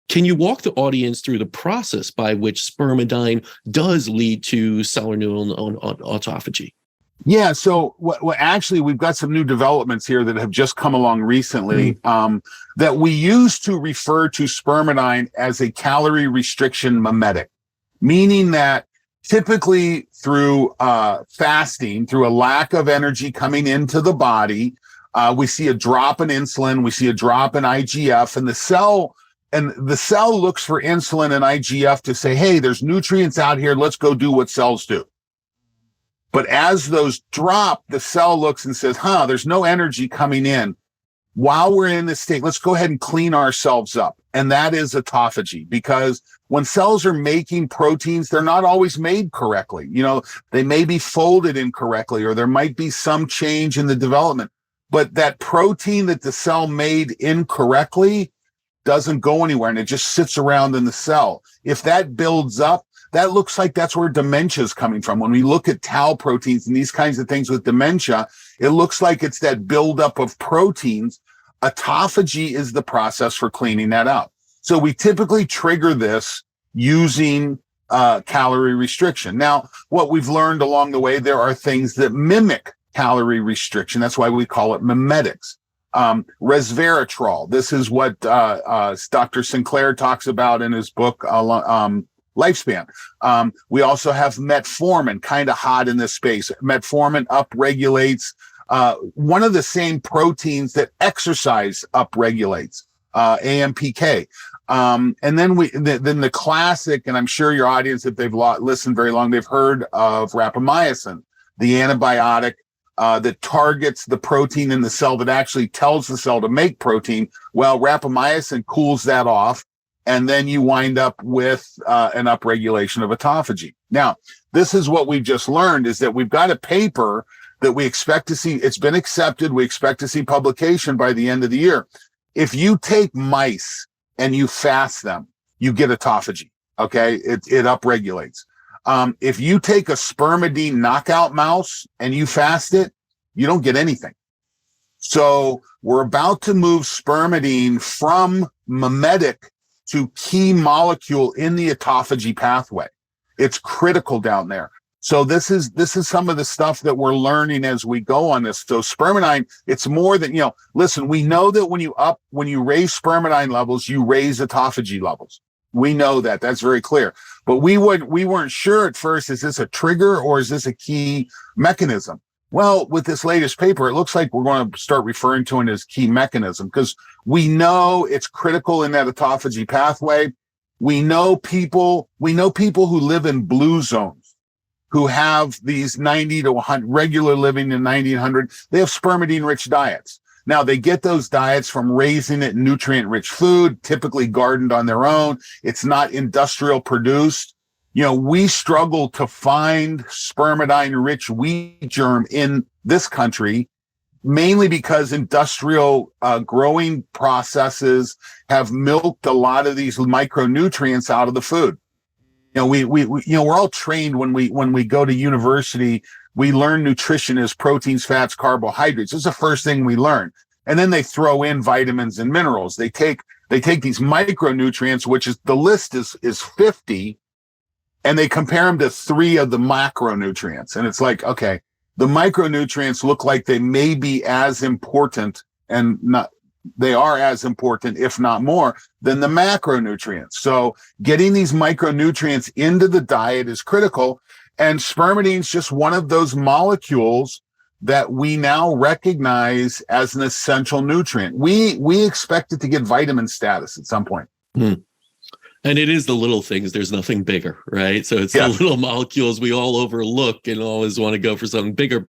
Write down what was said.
Can you walk the audience through the process by which spermidine does lead to cellular neural autophagy? Yeah, so actually, we've got some new developments here that have just come along recently that we use to refer to spermidine as a calorie restriction mimetic, meaning that typically through fasting, through a lack of energy coming into the body, we see a drop in insulin, we see a drop in IGF, and the cell looks for insulin and IGF to say, hey, there's nutrients out here, let's go do what cells do. But as those drop, the cell looks and says, there's no energy coming in. While we're in this state, let's go ahead and clean ourselves up. And that is autophagy, because when cells are making proteins, they're not always made correctly. They may be folded incorrectly, or there might be some change in the development. But that protein that the cell made incorrectly doesn't go anywhere, and it just sits around in the cell. If that builds up, that looks like that's where dementia is coming from. When we look at tau proteins and these kinds of things with dementia, it looks like it's that buildup of proteins. Autophagy is the process for cleaning that out. So we typically trigger this using calorie restriction. Now, what we've learned along the way, there are things that mimic calorie restriction. That's why we call it mimetics. Resveratrol. This is what Dr. Sinclair talks about in his book, Lifespan. We also have metformin, kind of hot in this space. Metformin upregulates one of the same proteins that exercise upregulates, AMPK. And then then the classic, and I'm sure your audience, if they've listened very long, they've heard of rapamycin, the antibiotic that targets the protein in the cell that actually tells the cell to make protein. Well, rapamycin cools that off, and then you wind up with an upregulation of autophagy. Now, this is what we've just learned, is that we've got a paper that we expect to see. It's been accepted. We expect to see publication by the end of the year. If you take mice and you fast them, you get autophagy, okay? It upregulates. If you take a spermidine knockout mouse and you fast it, you don't get anything. So we're about to move spermidine from mimetic to key molecule in the autophagy pathway. It's critical down there. So this is some of the stuff that we're learning as we go on this. So spermidine, it's more than, listen, we know that when you raise spermidine levels, you raise autophagy levels. We know that. That's very clear. But we weren't sure at first, is this a trigger or is this a key mechanism? Well, with this latest paper, it looks like we're going to start referring to it as key mechanism, because we know it's critical in that autophagy pathway. We know people who live in blue zones, who have these 90 to 100, regular living in 90 and 100. They have spermidine-rich diets. Now, they get those diets from raising it in nutrient-rich food, typically gardened on their own. It's not industrial produced. We struggle to find spermidine-rich wheat germ in this country, mainly because industrial growing processes have milked a lot of these micronutrients out of the food. We're all trained when we go to university. We learn nutrition as proteins, fats, carbohydrates. This is the first thing we learn. And then they throw in vitamins and minerals. They take these micronutrients, which is, the list is 50, and they compare them to 3 of the macronutrients. And it's like, okay, the micronutrients look like they may be as important, and they are as important, if not more, than the macronutrients. So getting these micronutrients into the diet is critical. And spermidine is just one of those molecules that we now recognize as an essential nutrient. We expect it to get vitamin status at some point. And it is the little things. There's nothing bigger, right? So it's the little molecules we all overlook and always want to go for something bigger.